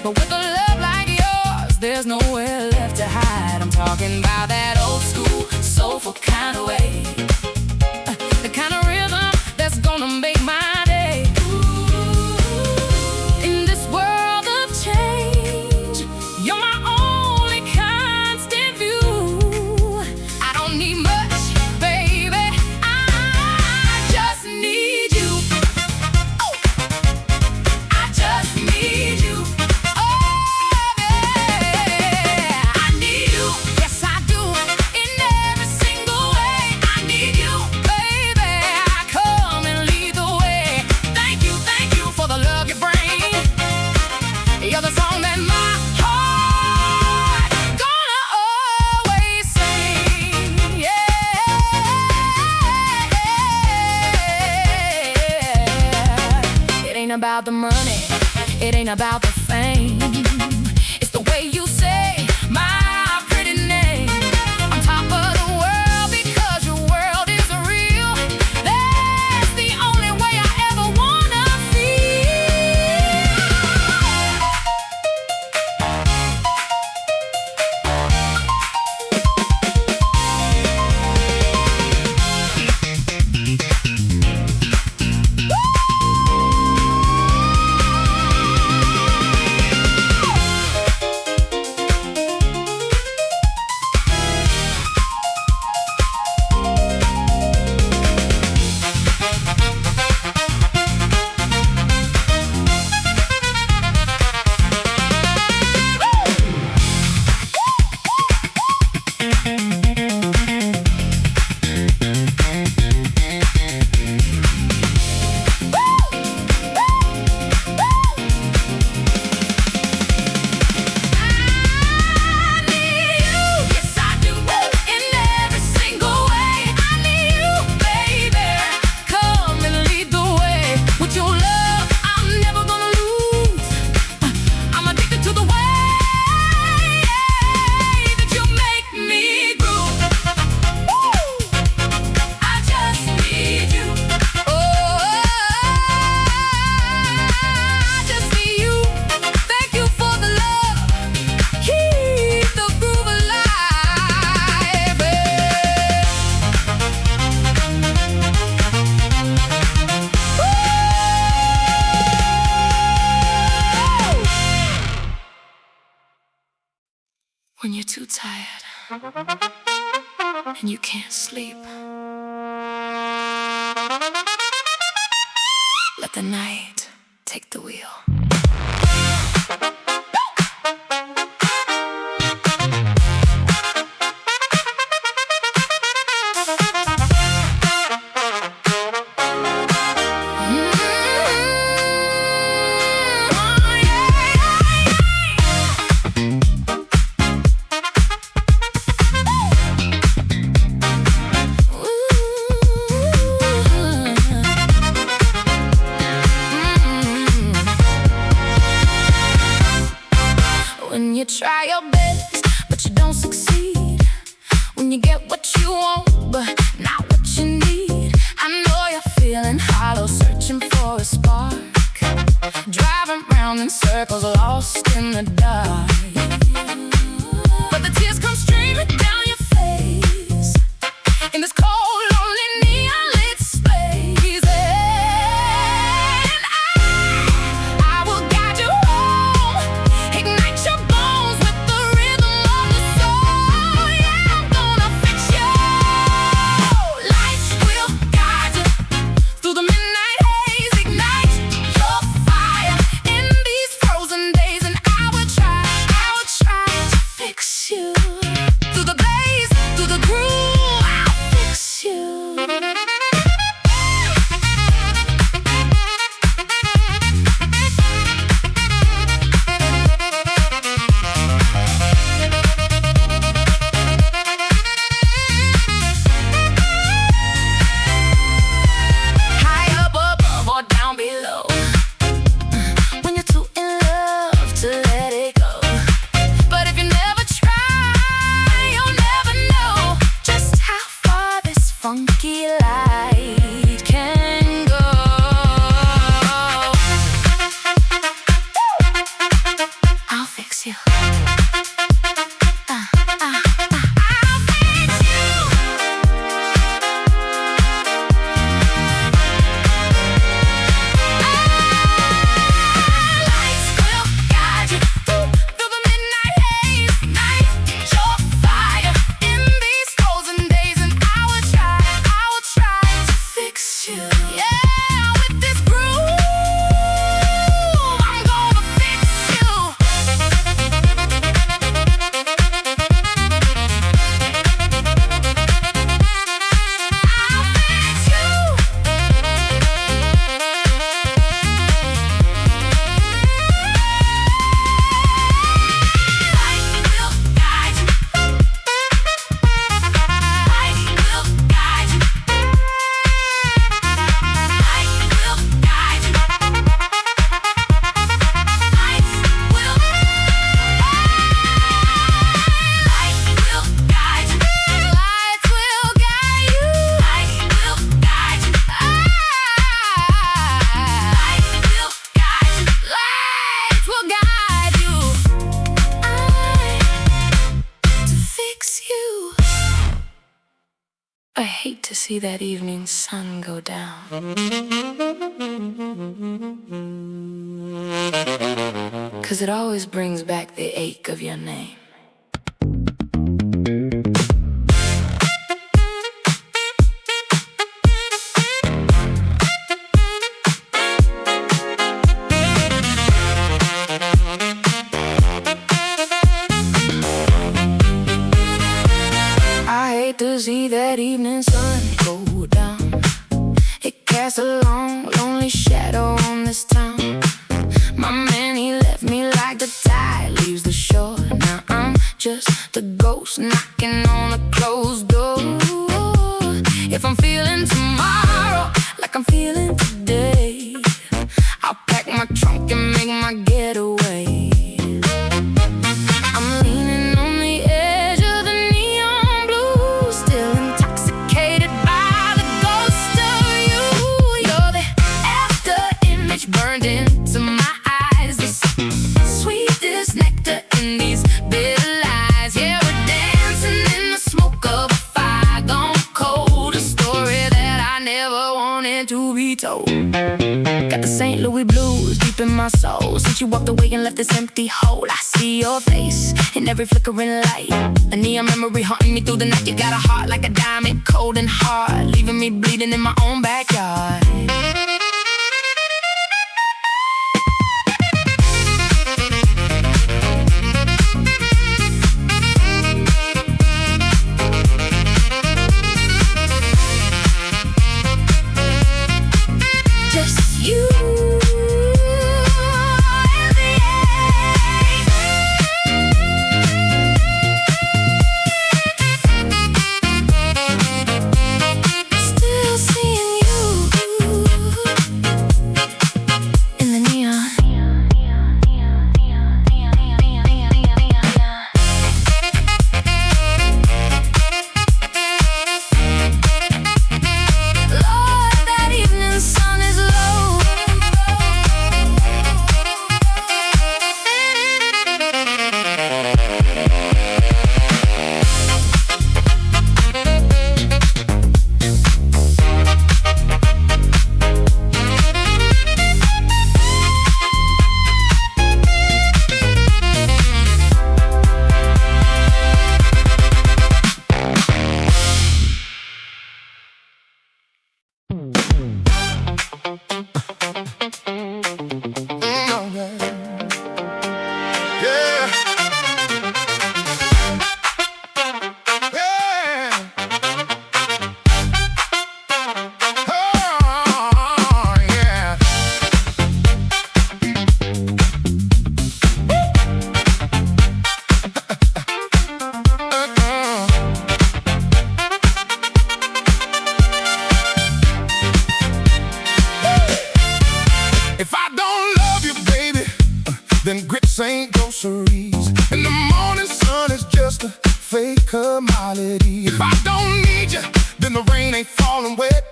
But with a love like yours, there's nowhere left to hide. I'm talking about that old school, soulful kind of way, the kind of rhythm that's gonna make my day. In this world of change, you're my only constant view. I don't need much, baby, I just need you. Oh, I just need you. Oh yeah, I need you. Yes I do, in every single way. I need you, baby. Come and lead the way. Thank you for the love you bring. You're the song that my heart gonna always sing. Yeah, it ain't about the money, it ain't about the fame. It's the way you say my pretty name. On top of the world, because your world is real. That's the only way I ever wanna feel. When you're too tired and you can't sleep, let the night take the wheel. When you try your best, but you don't succeed. When you get what you want, but not what you need. I know you're feeling hollow, searching for a spark. Driving round in circles, lost in the dark. But the tears come streaming down your face in this cold, lonely, neon-lit space. And I will guide you home, ignite your bones with the rhythm of the soul. Yeah, I'm gonna fix you. Light will guide you through the midnight haze, ignite your fire in these frozen days. And I will try to fix you. Through the blaze, through the groove, I'll fix fix you. I hate to see that evening sun go down. 'Cause it always brings back the ache of your name. To see that evening sun go down, it casts a long, lonely shadow on this town. My man, he left me like the tide leaves the shore. Now I'm just the ghost knocking on a closed door. If I'm feeling tomorrow like I'm feeling today, I'll pack my trunk and make my getaway. Burned into my eyes, the sweetest nectar in these bitter lies. Yeah, we're dancing in the smoke of a fire gone cold, a story that I never wanted to be told. Got the St. Louis blues deep in my soul. Since you walked away and left this empty hole, I see your face in every flickering light, a neon memory haunting me through the night. You got a heart like a diamond, cold and hard, leaving me bleeding in my own backyard. Ain't groceries, and the morning sun is just a fake commodity. If I don't need you, then the rain ain't falling wet,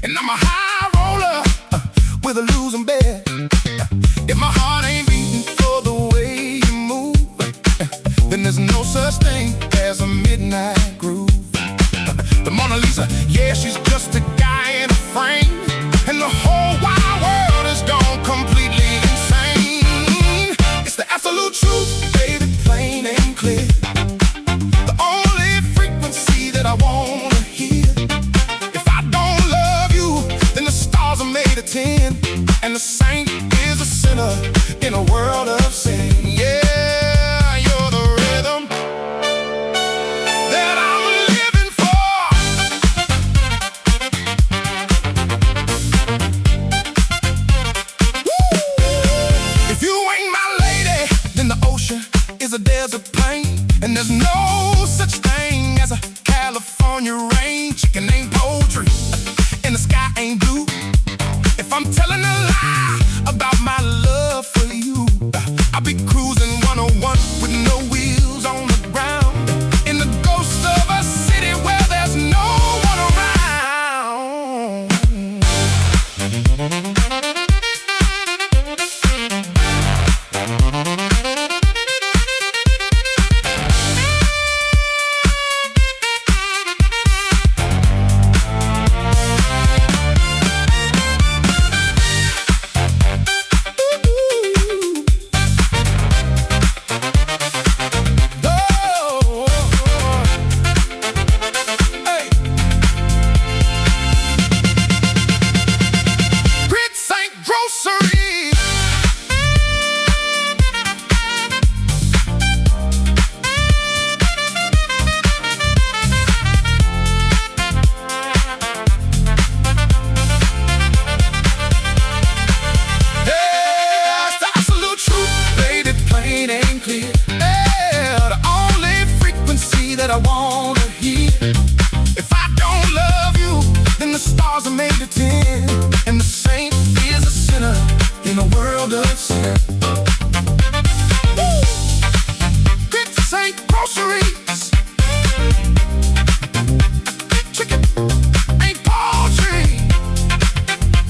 and I'm a high roller with a losing bet. If my heart ain't beating for the way you move, such thing as a midnight groove. The Mona Lisa, yeah, she's just a guy in a frame, and the whole wide world is gone completely insane. It's the absolute truth, baby, plain and clear. The only frequency that I wanna hear. If I don't love you, then the stars are made of tin, and the saint is a sinner in a world of sin. Yeah. A desert plain, and there's no such thing as a California rain. Chicken ain't poultry, and the sky ain't blue. If I'm telling a lie about my love for you, I'll be cruising 101 with no wheels on the ground, in the ghost of a city where there's no one around. That I wanna hear. If I don't love you, then the stars are made of tin, and the saint is a sinner in a world of sin. Grits ain't groceries, chicken ain't poultry,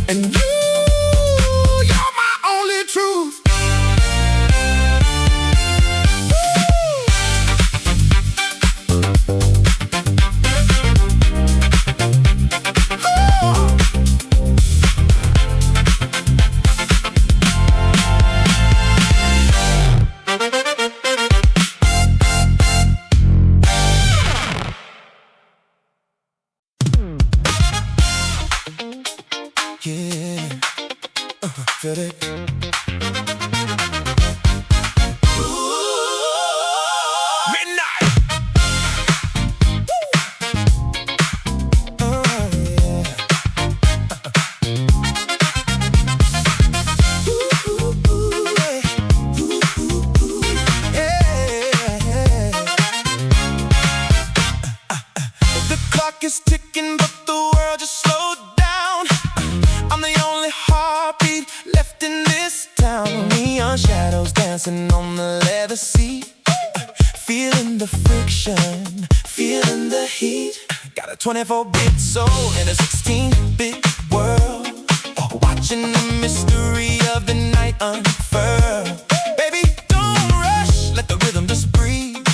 and you're my only truth. Yeah, feel it. Midnight. Yeah. Yeah. The clock is ticking, but the world just slowed down. I'm the only heartbeat left in this town. Neon shadows dancing on the leather seat, feeling the friction, feeling the heat. Got a 24-bit soul in a 16-bit world, watching the mystery of the night unfurl. Baby, don't rush, let the rhythm just breathe.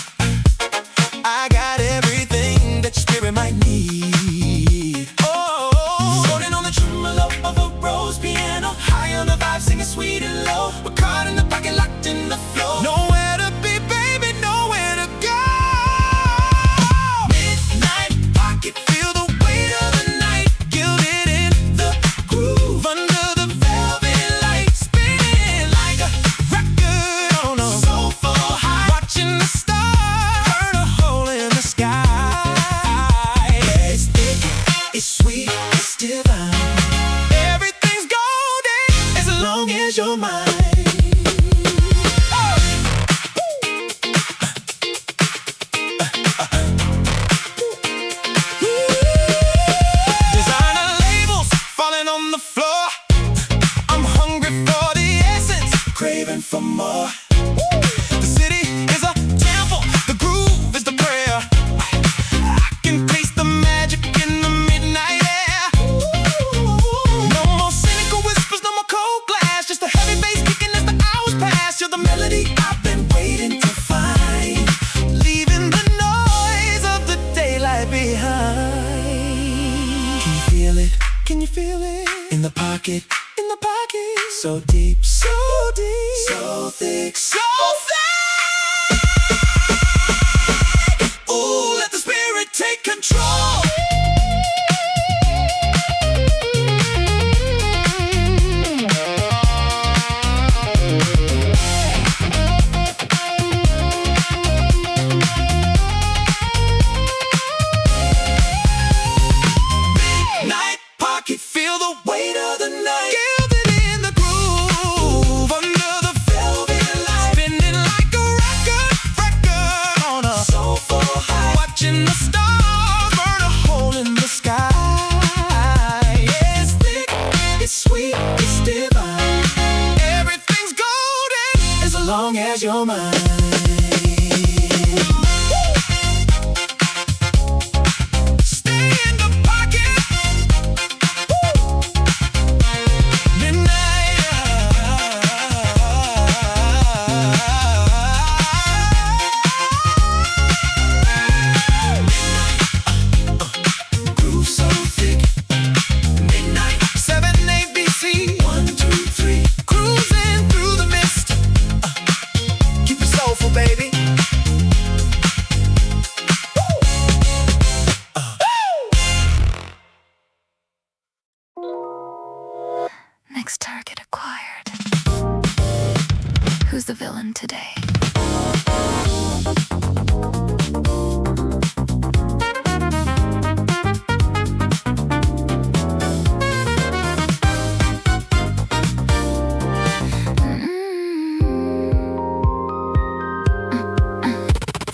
I got everything that your spirit might need. Floating on the tremolo of a rose piano, high on the vibe, singing sweet and low. We're caught in the pocket, locked in the flow. Nowhere to be, baby, nowhere to go. Midnight pocket, feel the weight of the night, gilded in the groove, under the velvet light, spinning like a record on a soulful high, watching the stars burn a hole in the sky. Yeah, it's thick, it's sweet, it's divine. Everything's golden as long as you're mine. Designer labels falling on the floor. I'm hungry for the essence, craving for more. The city is a temple, the groove is the prayer. I can taste the magic in the midnight air. No more cynical whispers, no more cold glass, just a heavy bass kicking as the hours pass. You're the melody I've been waiting to find, leaving So deep, so deep, so thick, so thick. Ooh, let the spirit take control. Midnight pocket, feel the weight of the night. Gilded in the groove, under the velvet light, spinning like a record on a soulful high. Watching the stars burn a hole in the sky. Yeah, it's thick, it's sweet, it's divine. Everything's golden as long as you're mine. Stay in the pocket. Groove so thick. Midnight 7 ABC 1, 2, 3. Cruising through the mist. Keep it soulful, baby. Next target acquired. Who's the villain today?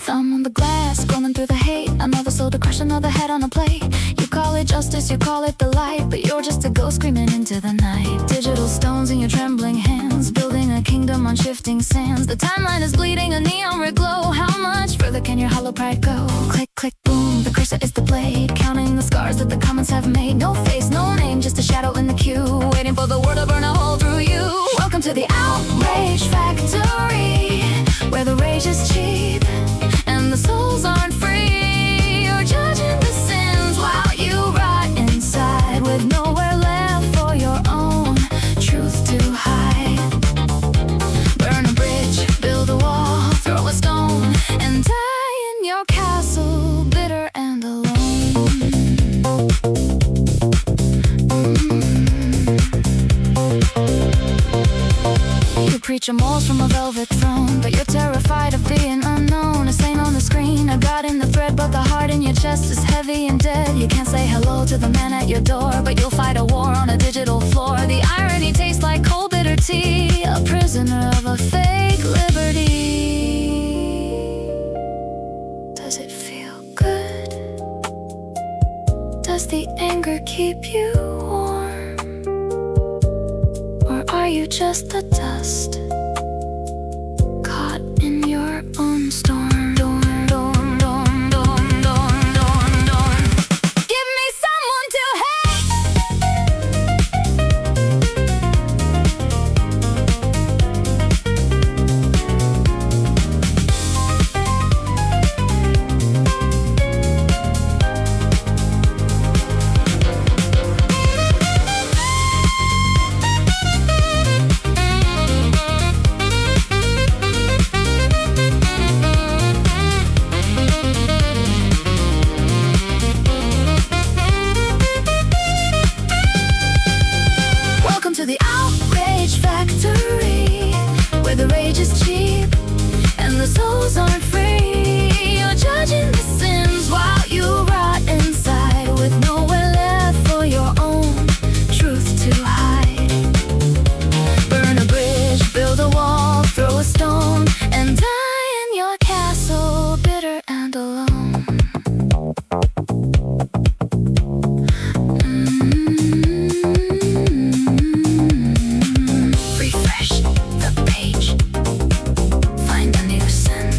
Thumb on the glass, scrolling through the hate. Another soul to crush, another head on a plate. You call it justice, you call it the light, but you're just a ghost screaming into the night. Digital stones in your trembling hands, building a kingdom on shifting sands. The timeline is bleeding, a neon red glow. How much further can your hollow pride go? Click, click, boom, the cursor is the blade, counting the scars that the comments have made. No face, no name, just a shadow in the queue, waiting for the word to burn a hole through you. Welcome to the Outrage Factory, where the rage is cheap and the souls aren't free. You're judging the sins while you rot inside, with nowhere left for your own truth to hide. Burn a bridge, build a wall, throw a stone, and die in your castle, bitter and alone. You preach a moles from a velvet throne, but you're terrified of being unknown. A stain on the screen, a god in the thread, but the heart in your chest is heavy and dead. You can't say hello to the man at your door, but you'll fight a war on a digital floor. The irony tastes like cold bitter tea, a prisoner of a fake liberty. Does it feel good? Does the anger keep you warm? Or are you just the dust caught in your own storm? Give me someone to hate. Welcome to the Outrage Factory, where the rage is cheap and the souls aren't free. You're judging the sins while you rot inside, with nowhere left for your own truth to hide. Burn a bridge, build a wall, throw a stone, and die in your castle, bitter and alone. Refresh the page, find a new sin.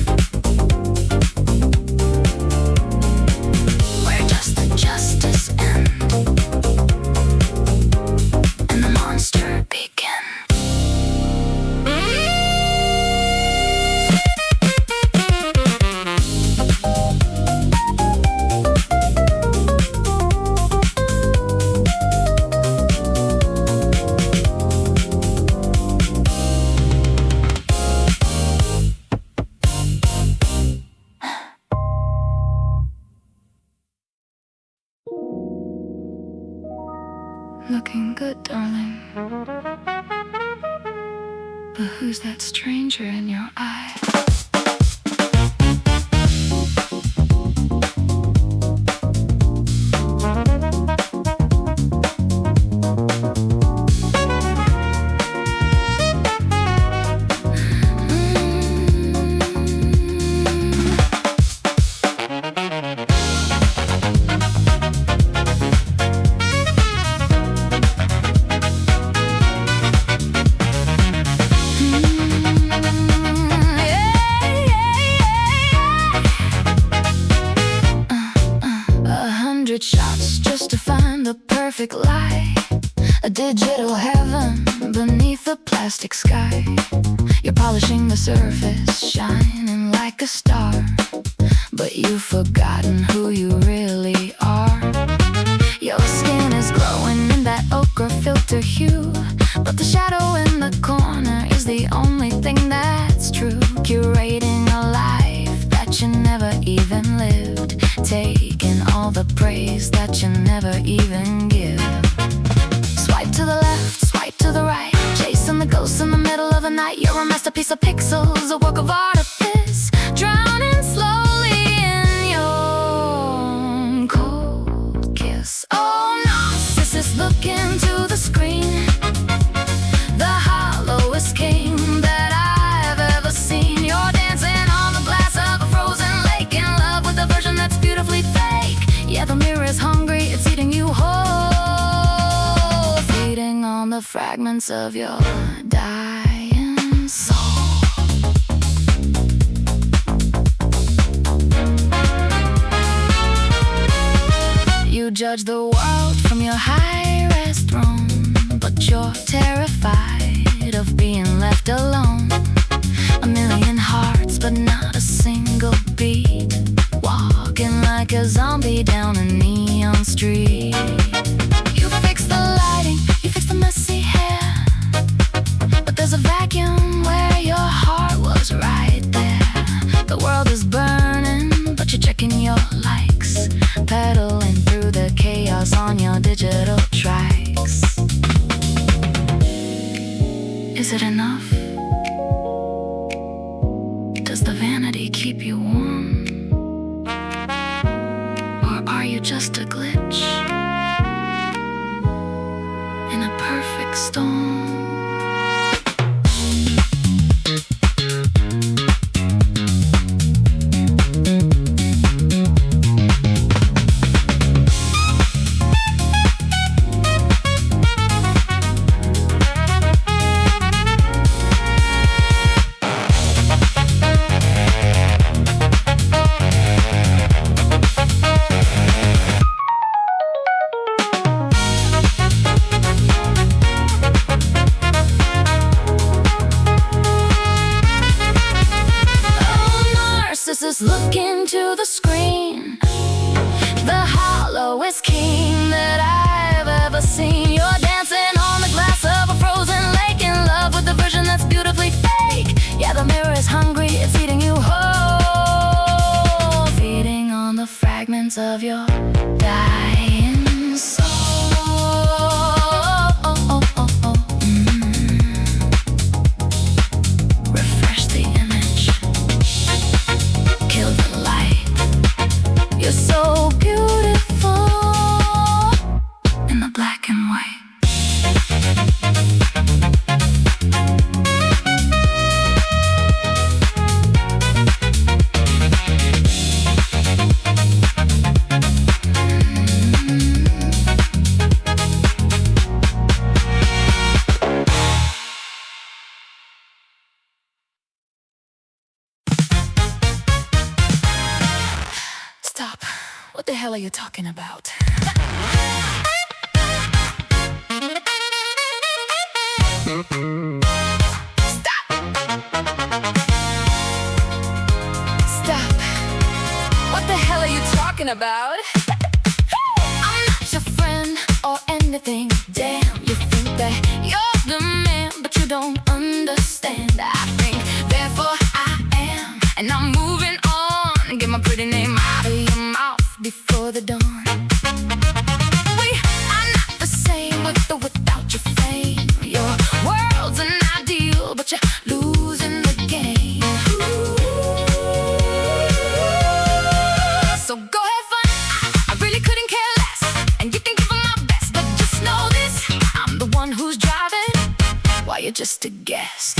stranger in your eye. Shots just to find the perfect light, a digital heaven beneath the plastic sky. You're polishing the surface, shining like a star, but you've forgotten who you really are. Your skin is glowing in that ochre filter hue, but the shadow in the corner is the only thing that's true. Curating a life that you never even lived, taking all the praise that you never even give. Swipe to the left, swipe to the right, chasing the ghosts in the middle of the night. You're a masterpiece of pixels, a work of artifice, drowning slowly in your cold kiss. Oh, Narcissus, look into the screen, the hollowest game that I've ever seen. You're dancing on the glass of a frozen lake, in love with a version that's beautifully fake. Yeah, the mirror is hungry, it's eating you whole, feeding on the fragments of your dying soul. You judge the world from your high-res throne, but you're terrified of being left alone. A million hearts, but not a single beat, walking like a zombie down a neon street. You fix the lighting, you fix the messy hair, but there's a vacuum where your heart was right there. The world is burning, but you're checking your likes, pedaling through the chaos on your digital tracks. Is it enough? Does the vanity keep you warm? Or are you just a glitch in a perfect storm? Look into the screen, the hollowest king that I've ever seen. You're dancing on the glass of a frozen lake, in love with the version that's beautifully fake. Yeah, the mirror is hungry, it's eating you whole, feeding on the fragments of your dying soul. Refresh the image, kill the light. You're so beautiful in the black and white. Stop. What the hell are you talking about? Stop! Stop. What the hell are you talking about? I'm not your friend or anything. Damn, you think that you're the man, but you don't understand. I think, therefore I am, and I'm moving on. Get my pretty name out of your mouth before the dawn. We are not the same with or without your fame. Your world's an ideal, but you're losing just a guess.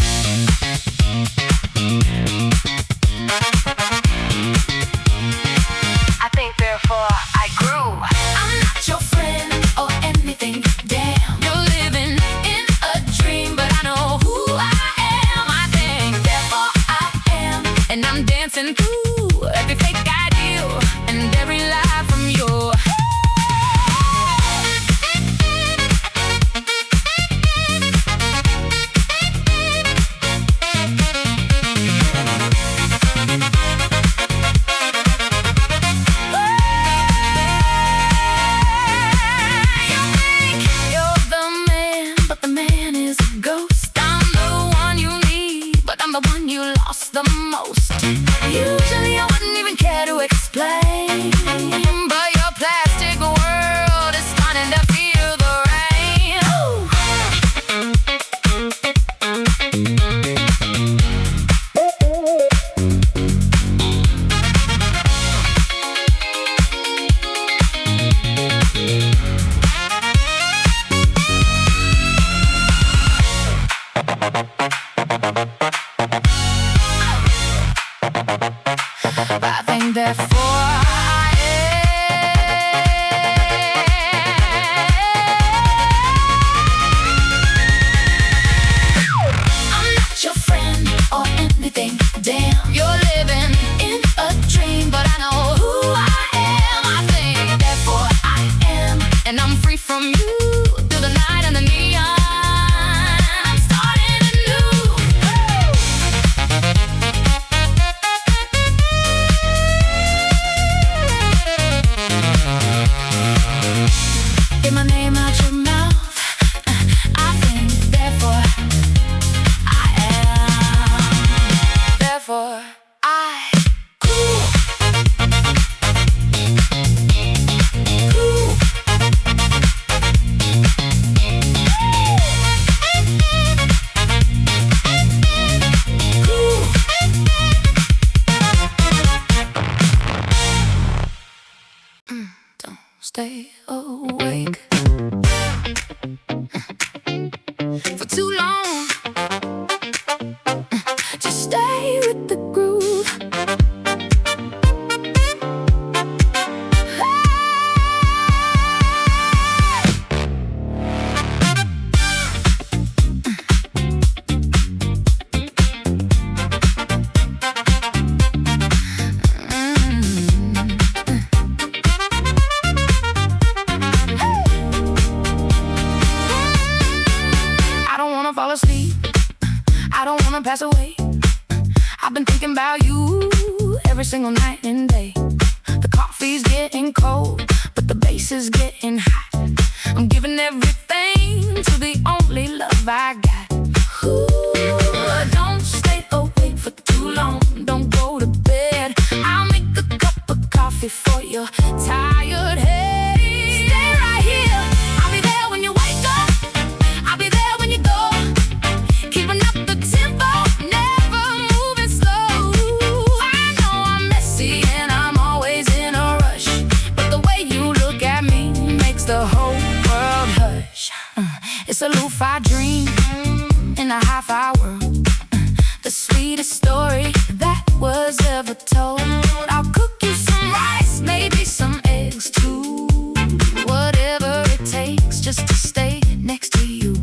I think therefore I grew. I'm not your friend or anything, damn. You're living in a dream, but I know who I am. I think therefore I am, and I'm dancing through every fake ideal and every lie from your. The most. Usually I wouldn't even care to explain, but your plastic world is starting to feel the rain. I think therefore I am. I'm not your friend or anything, damn. You're living in a dream, but I know who I am. I think therefore I am, and I'm free from you through the night and the neon. I'm starting anew. Get my name out your mouth. I think therefore I am. Therefore I cool. Cool. Cool. Don't stay awake for too long. Just stay with the groove. I don't wanna fall asleep. I don't wanna pass away. I've been thinking about you every single night and day. The coffee's getting cold, but the bass is getting hot. I'm giving everything to the only love I got. Ooh, don't stay awake for too long. Don't go to bed. I'll make a cup of coffee for your tired head. Stay right here. I'll be there when you wake up. I'll be there when you go. Keeping up the tempo, never moving slow. I know I'm messy and I'm always in a rush, but the way you look at me makes the whole world hush. It's a lo-fi dream in a hi-fi world. The sweetest story that was ever told. I'll cook you some rice, maybe some eggs too. Whatever it takes just to stay next to you.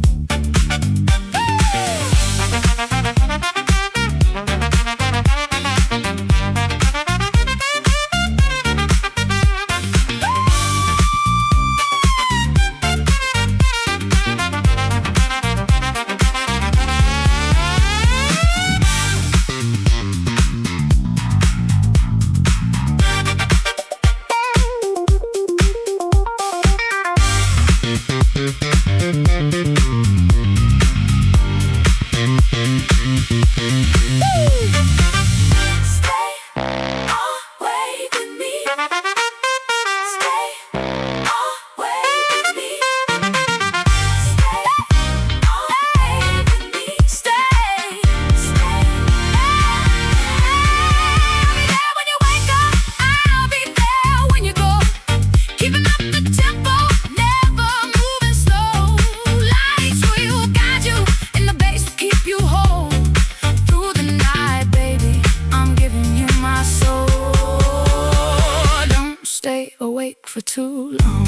awake for too long.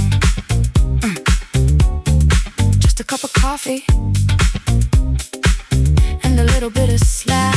Just a cup of coffee and a little bit of slap.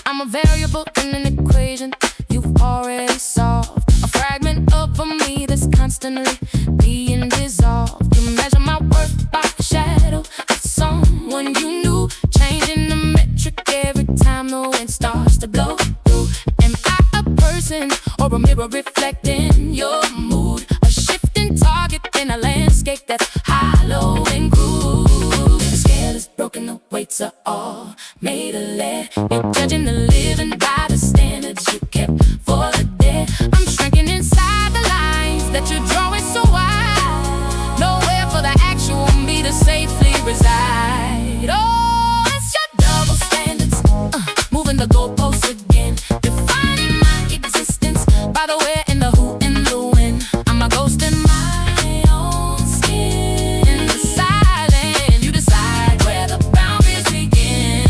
I'm a variable in an equation you've already solved, a fragment of me that's constantly being dissolved. You measure my worth by the shadow of someone you knew, changing the metric every time the wind starts to blow through. Am I a person or a mirror reflecting your mood? A shifting target in a landscape that's hollow and cruel. The scale is broken, the weights are all made of lead. You're judging the living by the standards you kept for the dead. I'm shrinking inside the lines that you're drawing so wide. Nowhere for the actual me to safely reside. Oh, it's your double standards, moving the goalposts again, defining my existence by the where and the who and the when. I'm a ghost in my own skin. In the silence, you decide where the boundaries begin.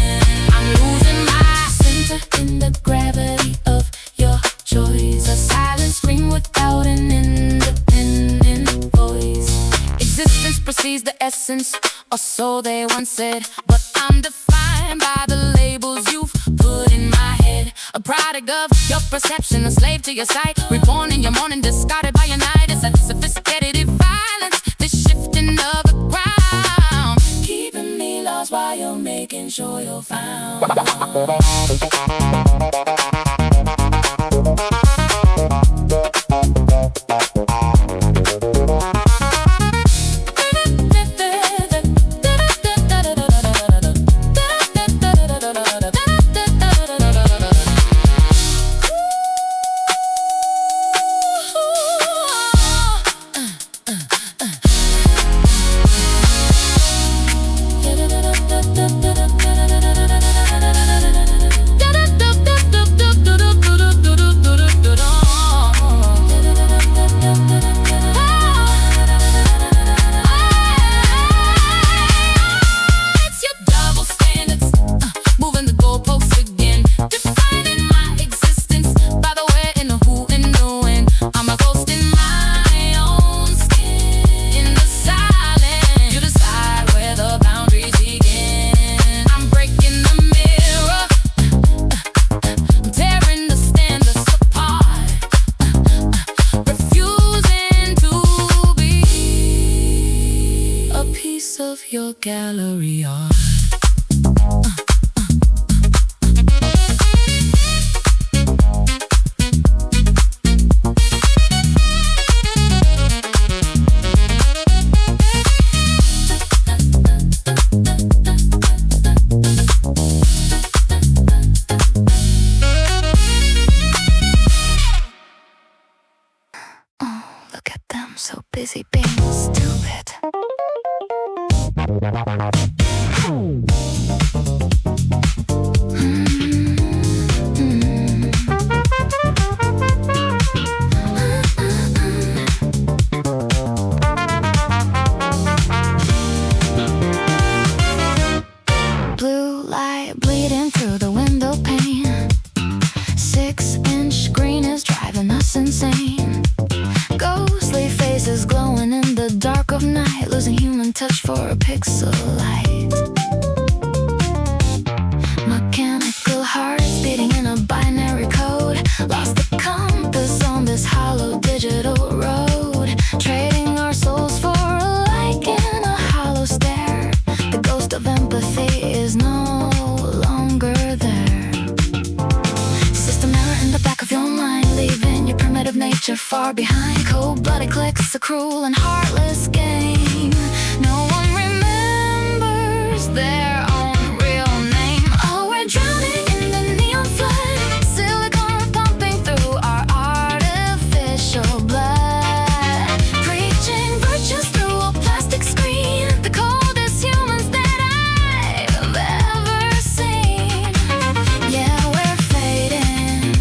I'm losing my center in the gravity of your choice. A silent scream without an independent voice. Existence precedes the essence, or so they once said. But I'm defined by the labels you've put in my head. A product of your perception, a slave to your sight. Reborn in your morning, discarded by your night. It's a sophisticated violence, this shifting of the ground, keeping me lost while you're making sure you're found. Your gallery art. Oh, look at them, so busy being stupid. Blue light bleeding through the window pane. 6-inch screen is driving us insane. Ghostly faces glowing in the dark of night, losing human touch for a pixel light. Mechanical hearts beating in a binary code, lost the compass on this hollow digital road, trading our souls for a like in a hollow stare. The ghost of empathy is no longer there. System error in the back of your mind, leaving your primitive nature far behind. Cold-blooded clicks, a cruel and heartless game. No one remembers their own real name. Oh, we're drowning in the neon flood, silicone pumping through our artificial blood, preaching virtues through a plastic screen. The coldest humans that I've ever seen. Yeah, we're fading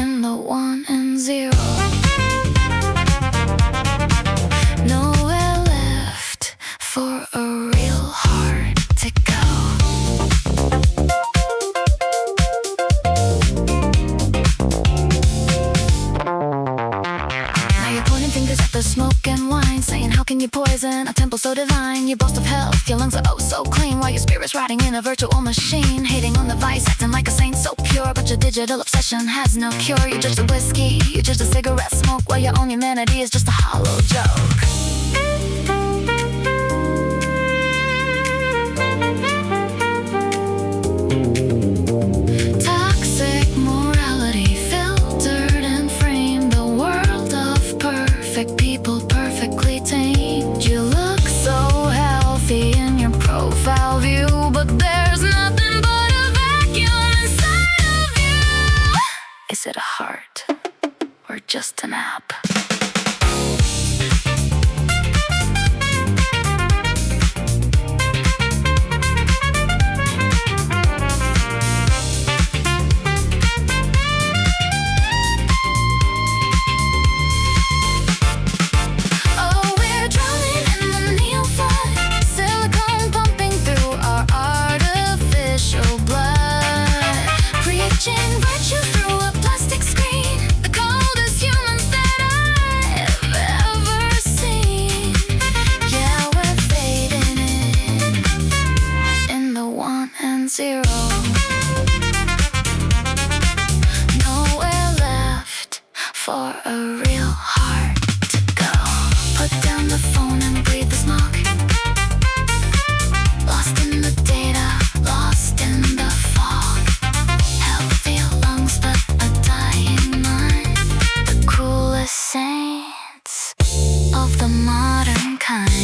in the 1 and 0. Nowhere left for a real heart to go. Now you're pointing fingers at the smoke and wine, saying how can you poison a temple so divine? You boast of health, your lungs are oh so clean, while your spirit's riding in a virtual machine. Hating on the vice, acting like a saint so pure, but your digital obsession has no cure. You judge the whiskey, you judge the cigarette smoke, while your own humanity is just a hollow joke. Toxic morality filtered and framed, the world of perfect people perfectly tamed. You look so healthy in your profile view, but there's nothing but a vacuum inside of you. Is it a heart or just an app? Oh, we're drowning in the neon flood, silicone pumping through our artificial blood, preaching virtue through a plastic screen. The coldest humans that I've ever seen. Yeah, we're fading in the 1 and 0. Nowhere left for a real heart to go. Put down the phone and breathe the smoke. Lost in the data, lost in the fog. Healthy lungs but a dying mind. The cruelest saints of the modern kind.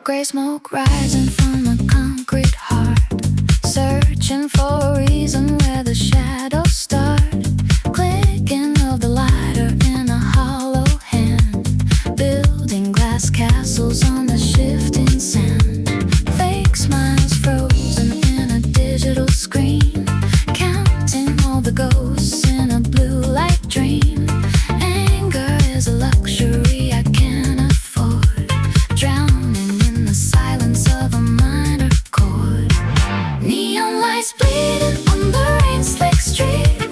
Gray smoke rising from a concrete heart, searching for a reason where the shadows start. Clicking of the lighter in a hollow hand, building glass castles on the shifting sand. Fake smiles frozen in a digital screen, counting all the ghosts in a blue light dream. Anger is a luxury I can't afford, drowning in the silence of a minor chord. Neon lights bleeding on the rain-slick street,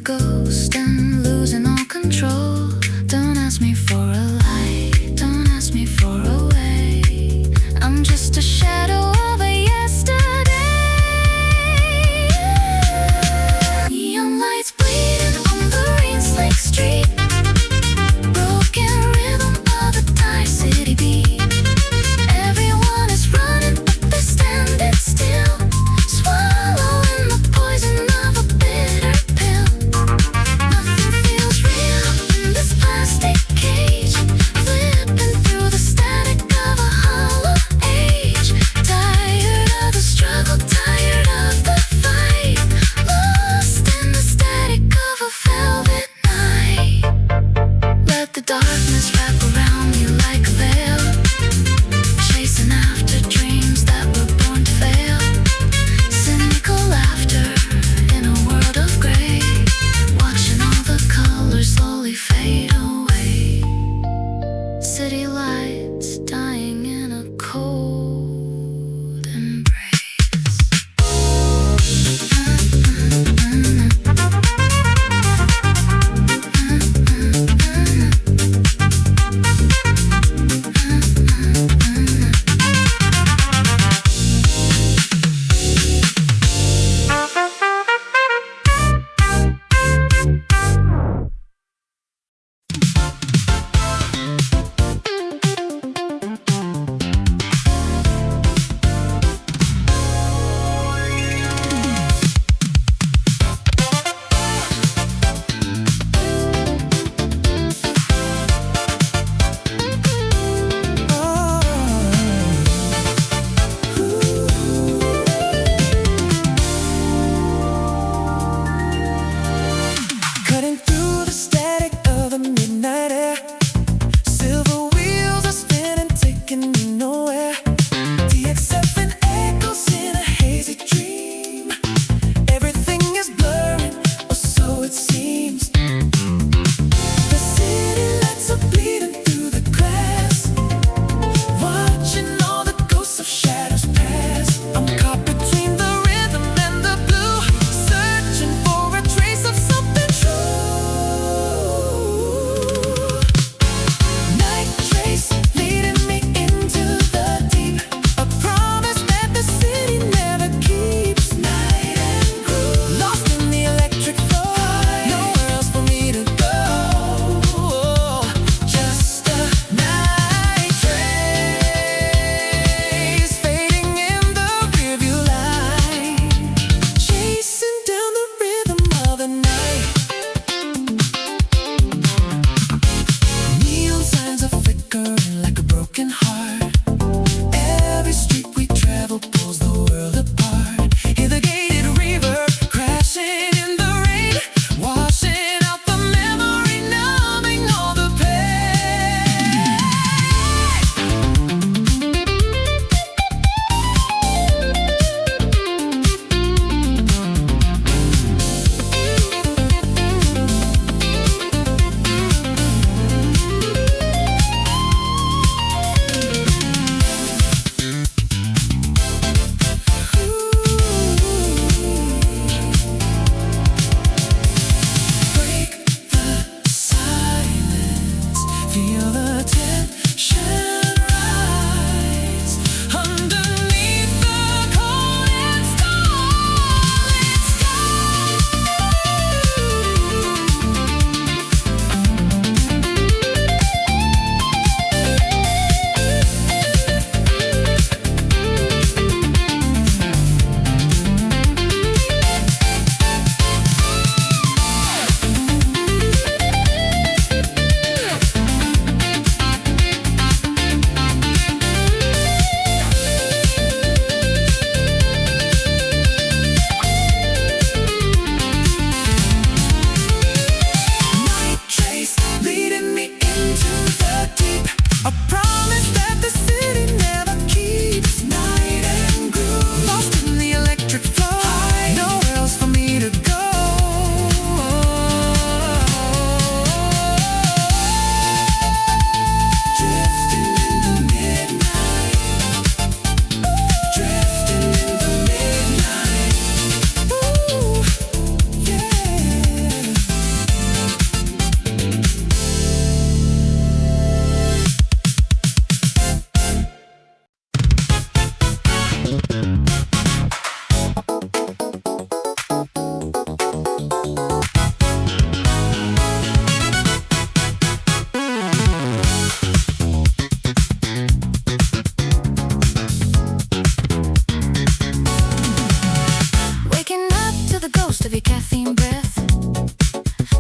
ghost and losing all control. Don't ask me for a light, don't ask me for a way. I'm just a shadow of a yesterday. Neon lights bleeding on the rain-slick street. Broken rhythm of a tired city beat. Everyone is running but they're standing still, swallowing the poison of a bitter pill. Nothing feels real in this plastic cage.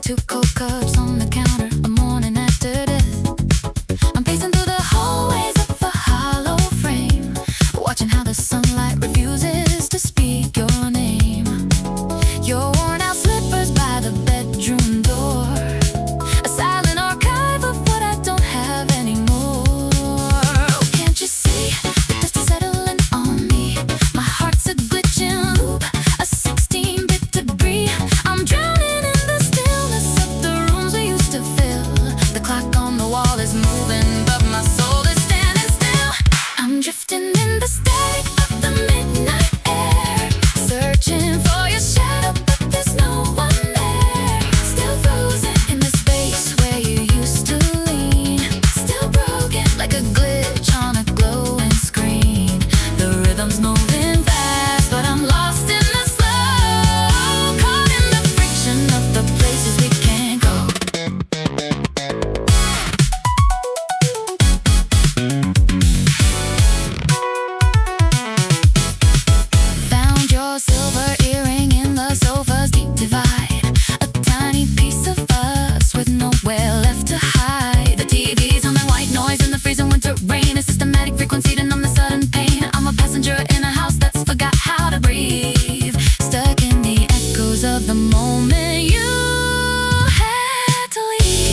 2 cold cups on the counter, a morning after death. I'm pacing through the hallways of a hollow frame, watching how the sunlight refuses to speak your name. Your worn out slippers by the bedroom door, a silent archive of what I don't have anymore. Oh, can't you see the dust is settling on me? My heart's a glitching loop, a 16-bit debris. I'm drowning in the stillness of the rooms we used to fill. The clock on the wall is moving, but my soul is standing still. I'm drifting in the static of the midnight air, searching for your shadow, but there's no one there. Still frozen in the space where you used to lean, still broken like a glitch on a glowing screen. The rhythm's moving fast, but I'm lost in the slow, caught in the friction of the places we can't go. Found your silver earring in the sofa's deep divide, a tiny piece of us with nowhere left to hide. The TV's humming white noise in the freezing winter rain, a systematic frequency to numb the sudden pain. I'm a passenger in a house that's forgot how to breathe, stuck in the echoes of the moment you had to leave.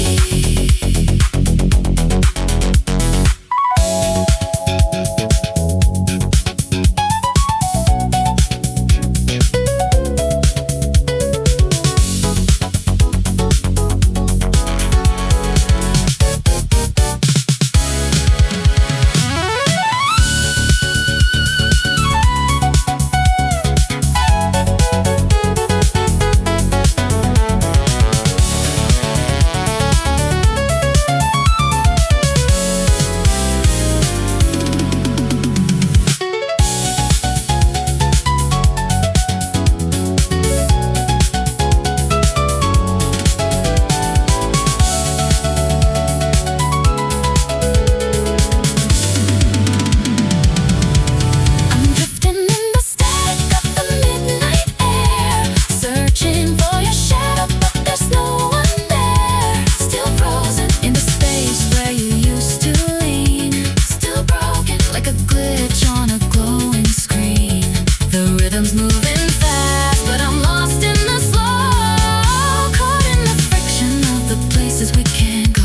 I'm drifting in the static of the midnight air, searching for your shadow, but there's no one there. Still frozen in the space where you used to lean, still broken like a glitch on a glowing screen. The rhythm's moving fast, but I'm lost in the slow, caught in the friction of the places we can't go.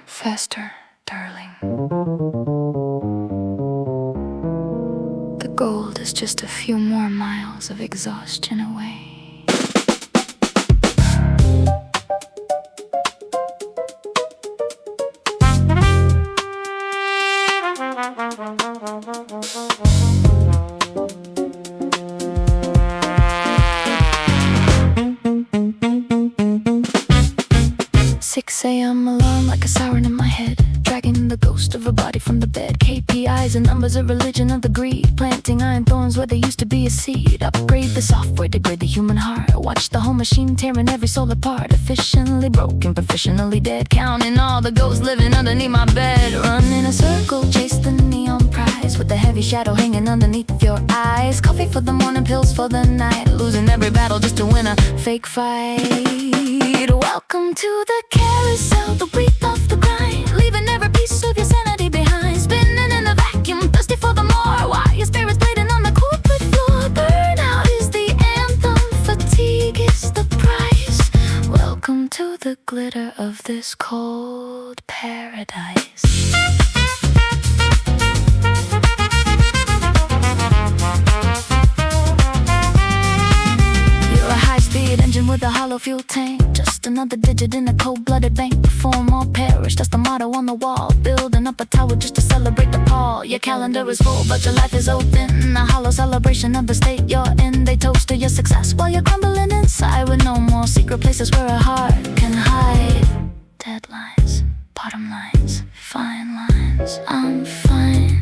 Faster, darling. The gold is just a few more miles of exhaustion away. Alarm like a siren in my head, dragging the ghost of a body from the bed. KPIs and numbers, a religion of the greed, planting iron thorns where there used to be a seed. Upgrade the software, degrade the human heart, watch the whole machine tearing every soul apart. Efficiently broken, professionally dead, counting all the ghosts living underneath my bed. Run in a circle, chase the neon prize, with the heavy shadow hanging underneath your eyes. Coffee for the morning, pills for the night, losing every battle just to win a fake fight. Welcome to the carousel, the wheel of the grind, leaving every piece of your sanity behind. Spinning in the vacuum, thirsty for the more, while your spirit's bleeding on the corporate floor. Burnout is the anthem, fatigue is the price. Welcome to the glitter of this cold paradise. You're a high-speed engine with with a hollow fuel tank. Just another digit in a cold-blooded bank. Perform or perish, that's the motto on the wall. Building up a tower just to celebrate the call. Your calendar is full, but your life is open. A hollow celebration of the state you're in. They toast to your success while you're crumbling inside, with no more secret places where a heart can hide. Deadlines, bottom lines, fine lines. I'm fine.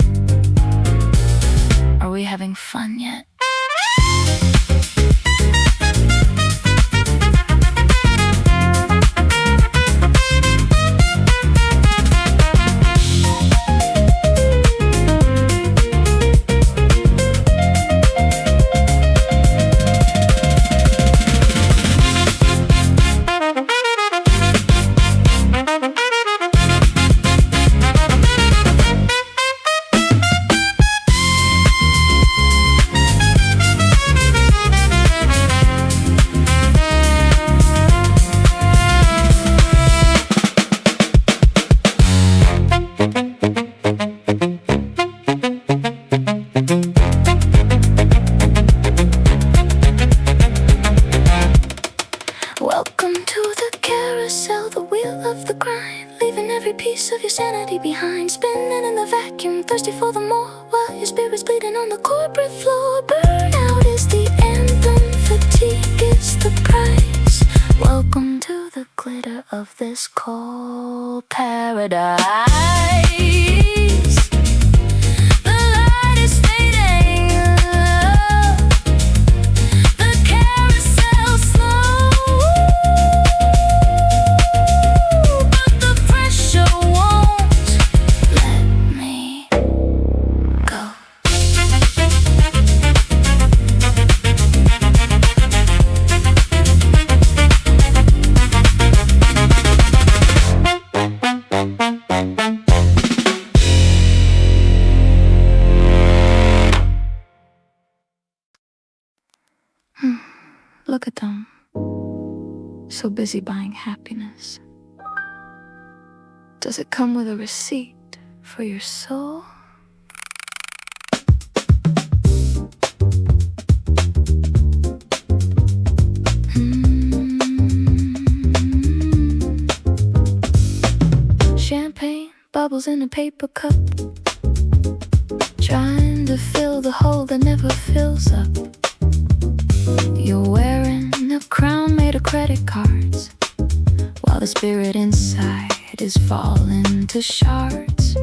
Are we having fun yet? Welcome to the carousel, the wheel of the grind, leaving every piece of your sanity behind, spinning in the vacuum, thirsty for the more, while your spirit's bleeding on the corporate floor. Burnout is the anthem, fatigue is the price. Welcome to the glitter of this cold paradise. The light is fading, the carousel slow, but the pressure won't let me go. Look at them, so busy buying happiness. Does it come with a receipt for your soul? Champagne bubbles in a paper cup, trying to fill the hole that never fills up. You're wearing a crown made of credit cards, while the spirit inside is falling to shards.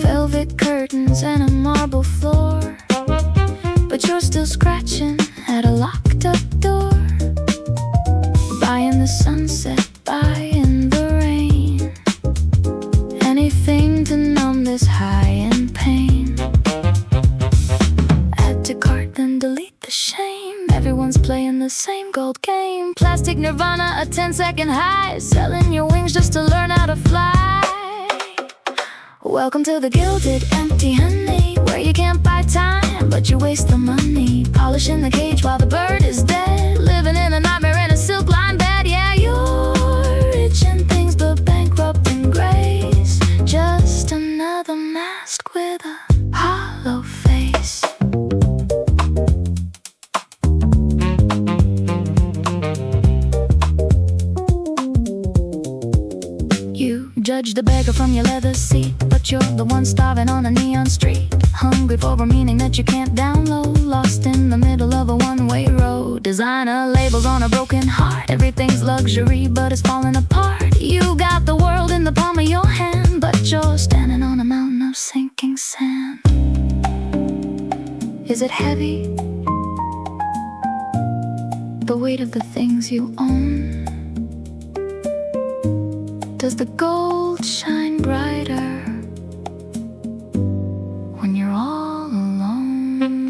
Velvet curtains and a marble floor, but you're still scratching at a locked up door. Buying the sunset, buying the rain, anything to numb this high in pain. Add to cart, then delete the shame. Everyone's playing the same gold game. Plastic nirvana, a 10-second high, selling your wings just to learn how to fly. Welcome to the Gilded Empty, honey, where you can't buy time, but you waste the money. Polishing the cage while the bird is dead, living in a nightmare in a silk-lined bed. Yeah, you're rich in things but bankrupt in grace. Just another mask with a hollow face. You judge the beggar from your leather seat, but you're the one starving on a neon street, hungry for a meaning that you can't download, lost in the middle of a one-way road. Designer labels on a broken heart, everything's luxury but it's falling apart. You got the world in the palm of your hand, but you're standing on a mountain of sinking sand. Is it heavy, the weight of the things you own? Does the gold shine brighter when you're all alone?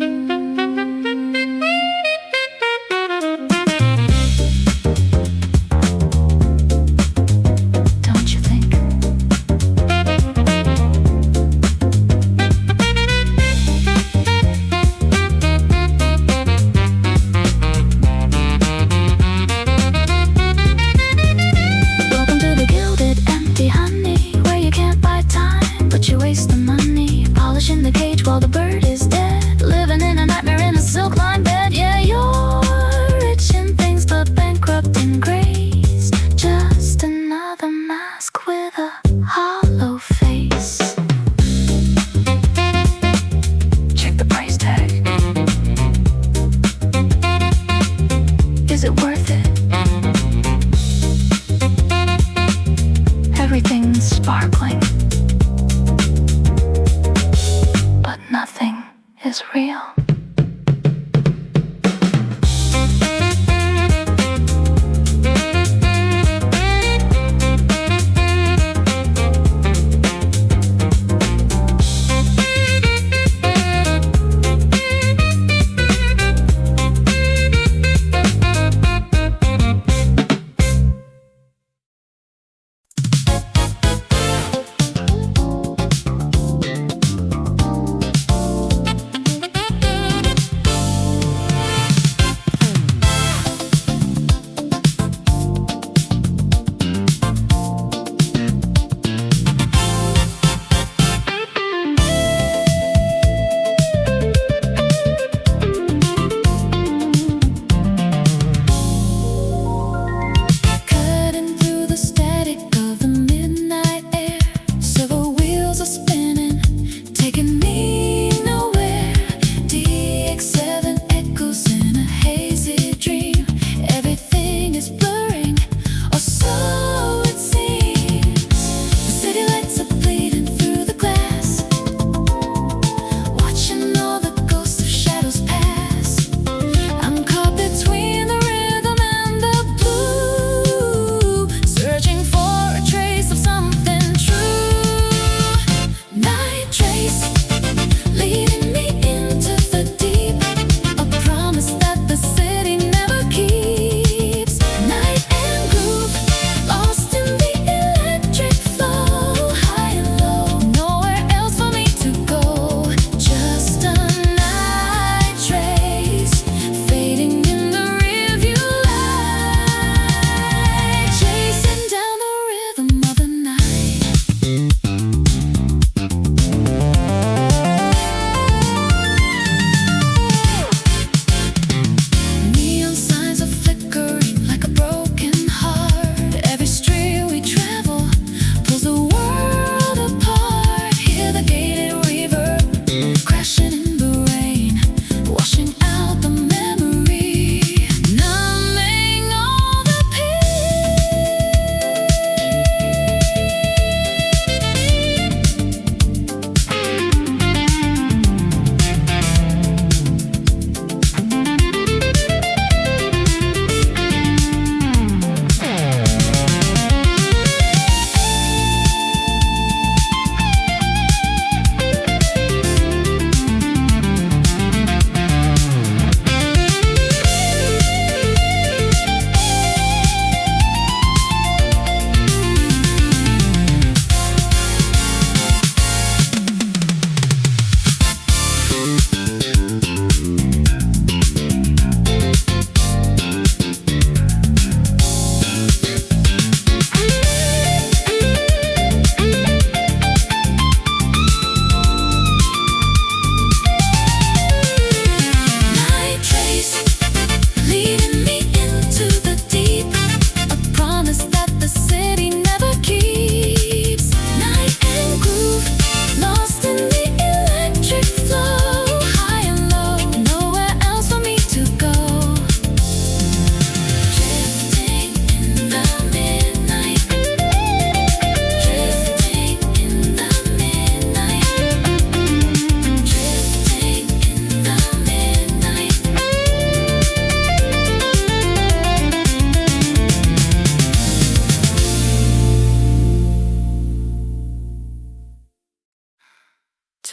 Don't you think? Welcome to the Gilded Empty, honey, where you can't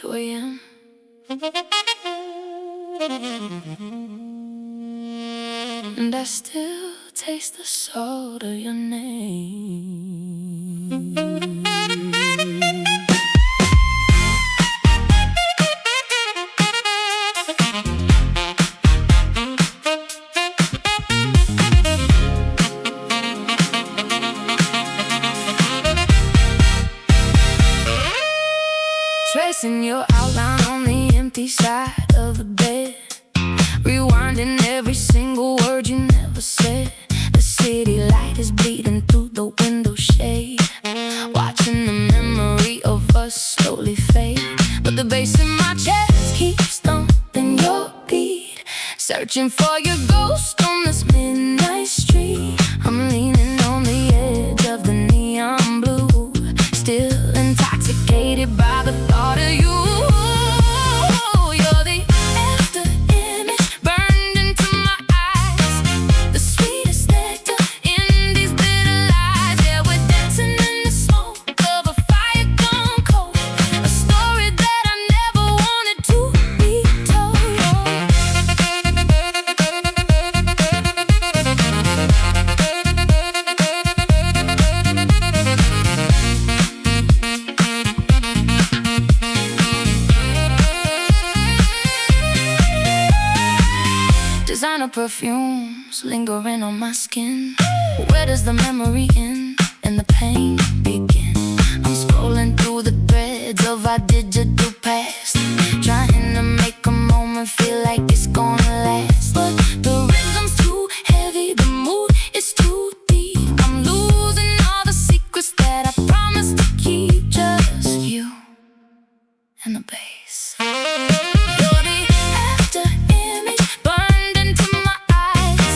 2 a.m. And I still taste the salt of your name. Tracing your outline on the empty side of the bed, rewinding every single word you never said. The city light is bleeding through the window shade, watching the memory of us slowly fade. But the bass in my chest keeps thumping your beat, searching for your ghost on this midnight street. I'm leaning on the edge of the neon blue, still intoxicated by the thought of you. You're the after image burned into my eyes, the sweetest nectar in these bitter lies. Yeah, we're dancing in the smoke of a fire gone cold, a story that I never wanted to be told. Designer perfumes lingering on my skin. Where does the memory end and the pain begin? I'm scrolling through the threads of our digital past, trying to make a moment feel like it's gonna last. But the rhythm's too heavy, the mood is too deep. I'm losing all the secrets that I promised to keep. Just you and the bass. You're the after image burned into my eyes,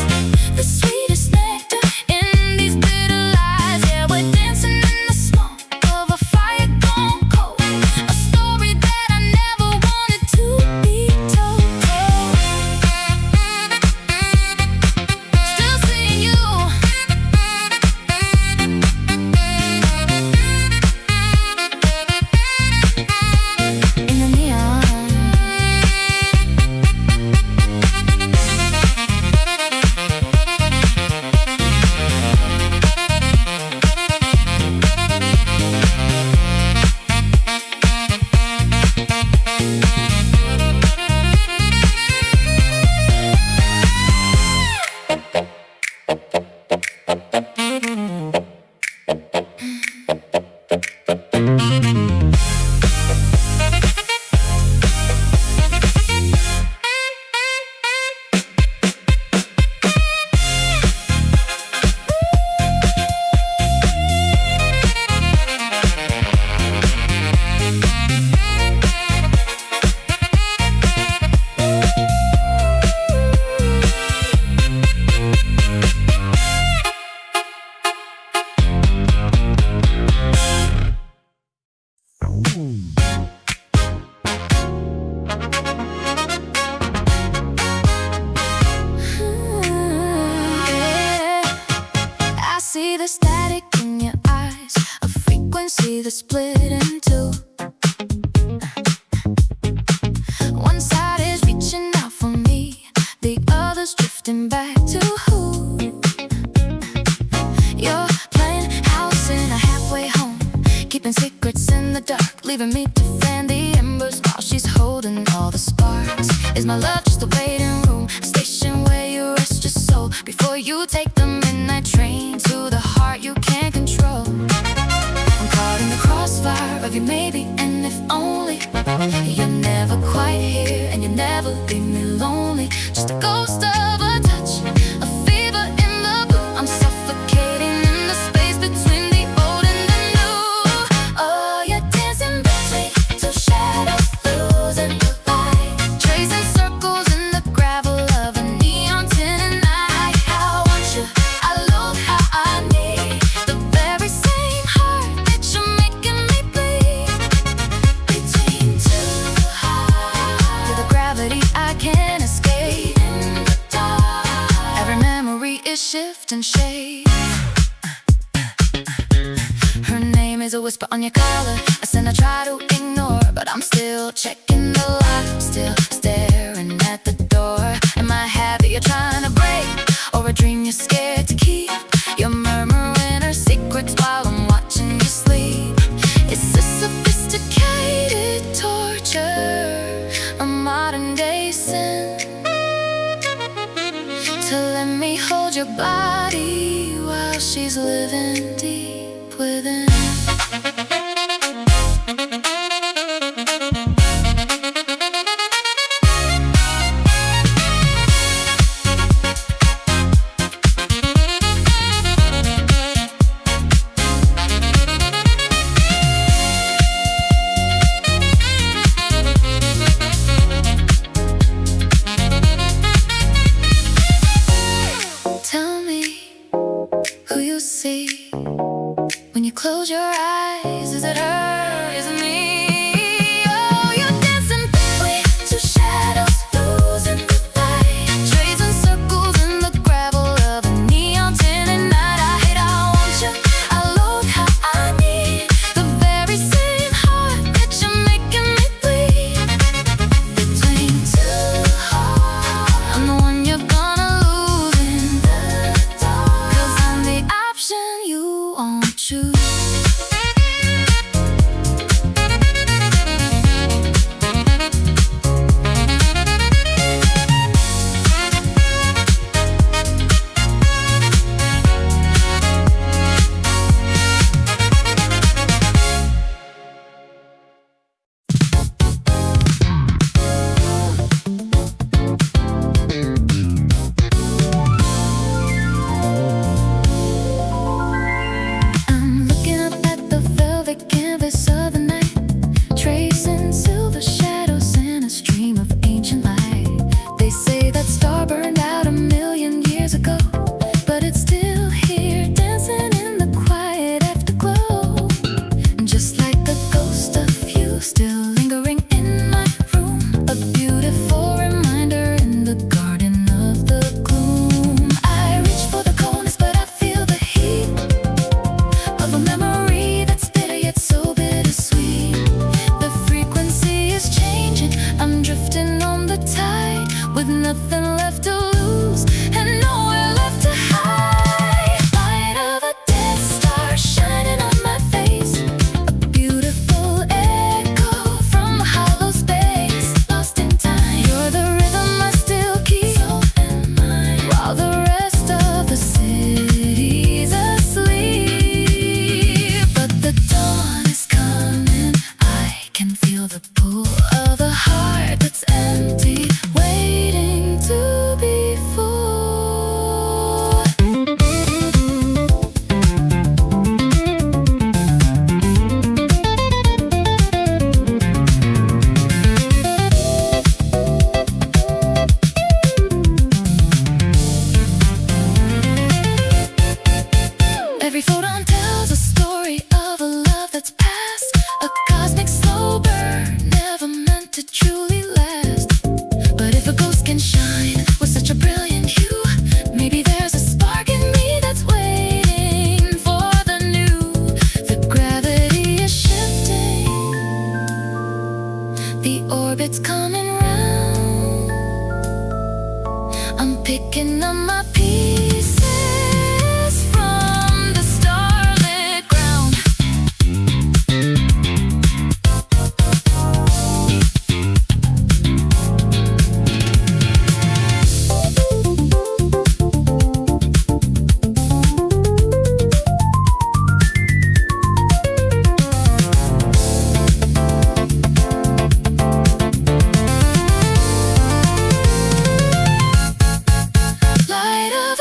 the sweetest nectar in these bitter lies. Yeah, we're dancing in the smoke of a fire gone cold, a story that I never wanted to be told. Still seeing you in the neon. I see the static in your eyes, a frequency that's split in two. One side is reaching out for me, the other's drifting back to who? You're playing house in a halfway home, keeping secrets in the dark, leaving me to fan the embers while she's holding all the sparks. Is my love just a waiting room, a station where you rest your soul before you take the midnight train to the heart you can't control? I'm caught in the crossfire of your maybe and if only. You're never quite here and you never leave me lonely, just a ghost of a touch, a fever in the blue. I'm suffocating in the space between the old and the new. Oh, you're dancing between two shadows, losing the light, tracing circles in the gravel of a neon tin night. I want you, I love how I need the very same heart that you're making me bleed. Between two hearts, feel the gravity I can't escape. In the dark, every memory is shifting shape. Her name is a whisper on your collar, a sin I try to ignore, but I'm still checking the lock, still staring at the door. Am I happy you're trying to break, or a dream you're scared to keep? You're murmuring our secrets while I'm watching you sleep. It's a sophisticated torture, a modern day sin, to let me hold your body while she's living deep within. When you close your eyes, is it her, is it me? Oh, you're dancing between two shadows, losing the light, tracing circles in the gravel of a neon tinted night. I hate how I want you, I loathe how I need the very same heart that you're making me bleed. Between two hearts, I'm the one you're gonna lose in the dark, 'cause I'm the option you won't choose. With nothing left to lose and nowhere left to hide. Light of a dead star shining on my face, a beautiful echo from a hollow space, lost in time. You're the rhythm I still keep, soul and mind, while the rest of the city's asleep. But the dawn is coming, I can feel the pull of a heart that's empty, waiting to be full. Every photon tells a story of a love that's past, a cosmic slow burn, never meant to truly last. But if a ghost can shine with such a brilliant hue, maybe there's a spark in me that's waiting for the new. The gravity is shifting, the orbit's coming round. I'm picking up my pieces from the starlit ground. Light up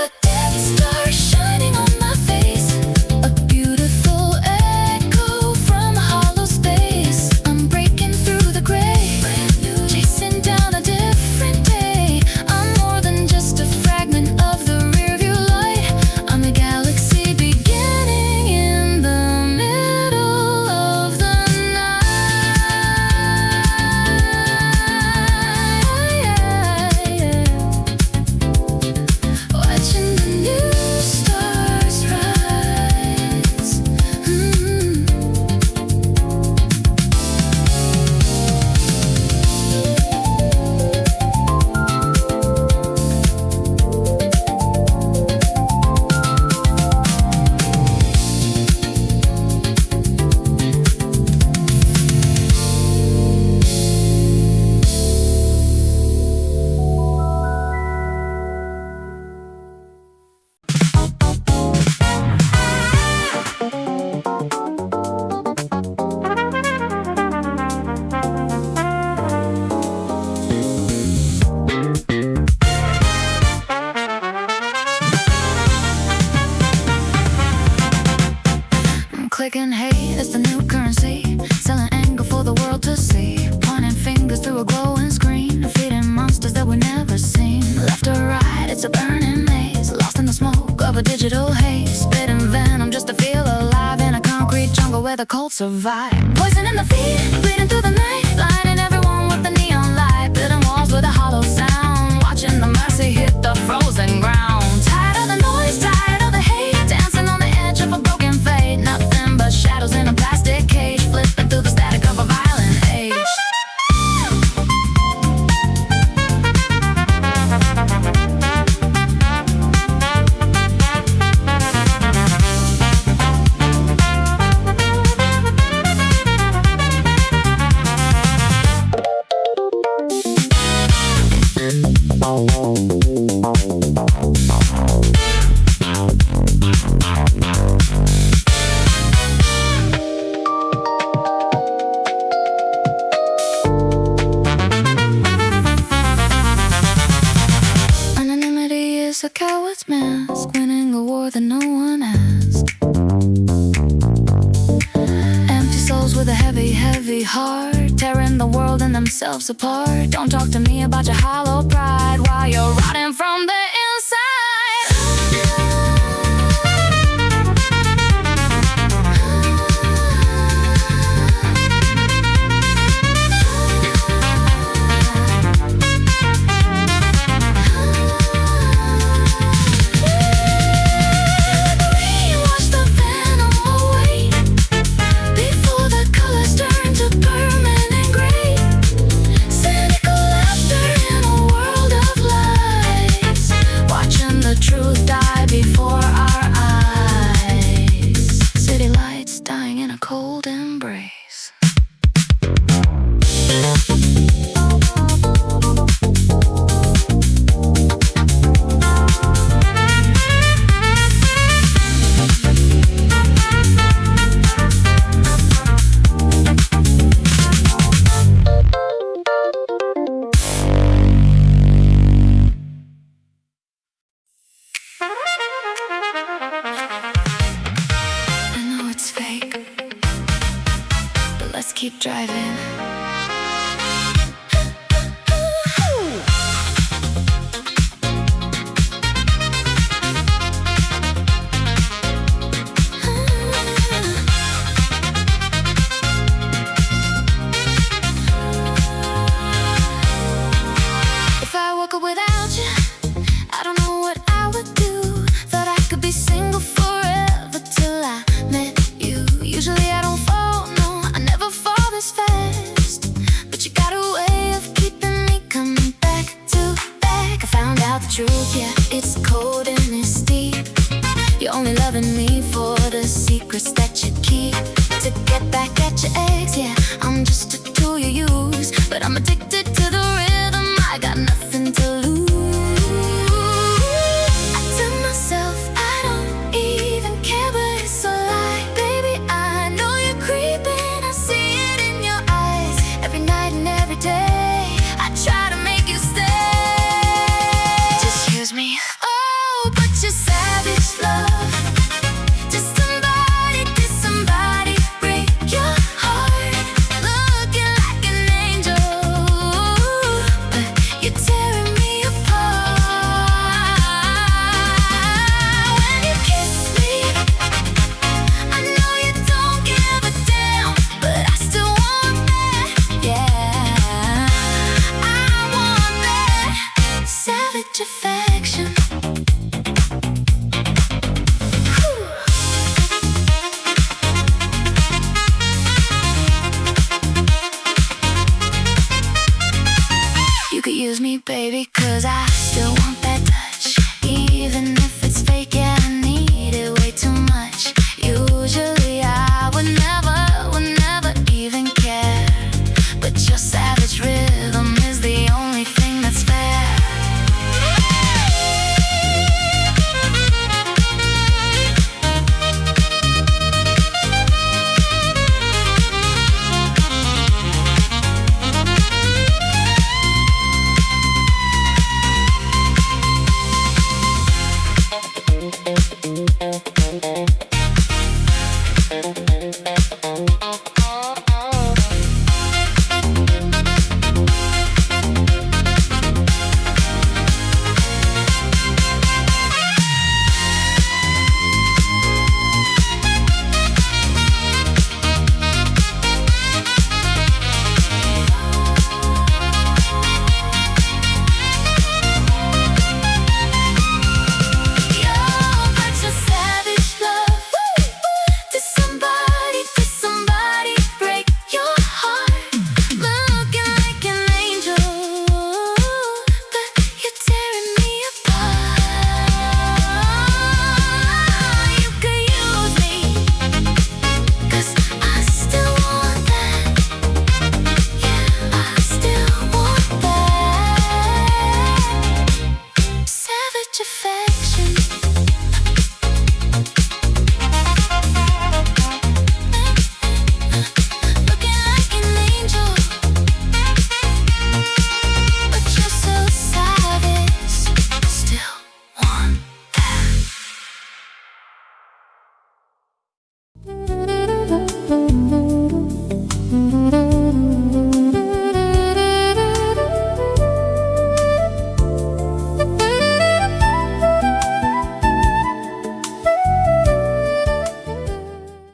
digital haze, spitting venom just to feel alive in a concrete jungle where the cold survive. Poison in the feet, bleeding through the night, blinding everyone with the neon light, building walls with a hollow sound, watching the mercy hit the frozen ground. Tired of the noise, tired of the hate, dancing on the edge of a broken fate. Nothing but shadows in a plastic cage, flipping through the static of a violent age. Anonymity is a coward's mask, winning a war that no one asked. Empty souls with a heavy, heavy heart, tearing the world and themselves apart. Don't talk to me about your hollow pride while you're rotting from the truth die before our eyes. City lights dying in a cold embrace. Let's keep driving. If I woke up without you, I don't know what I would do. Thought I could be single forever till I met you. Usually I don't fall, no, I never fall this fast, but you got a way of keeping me coming back to back. I found out the truth, yeah, it's cold and it's deep. You're only loving me for the secrets that you keep. To get back at your ex, yeah, I'm just a tool you use, but I'm addicted to the rhythm, I got nothing to lose. I tell myself I don't even care, but it's a lie. Baby, I know you're creeping, I see it in your eyes. Every night and every day, I try to make you stay. Just use me. Oh, but you're savage, love. Did somebody break your heart? Looking like an angel, but you're tearing me apart. When you kiss me, I know you don't give a damn, but I still want that, yeah. I want that savage affection. You could use me, baby, 'cause I still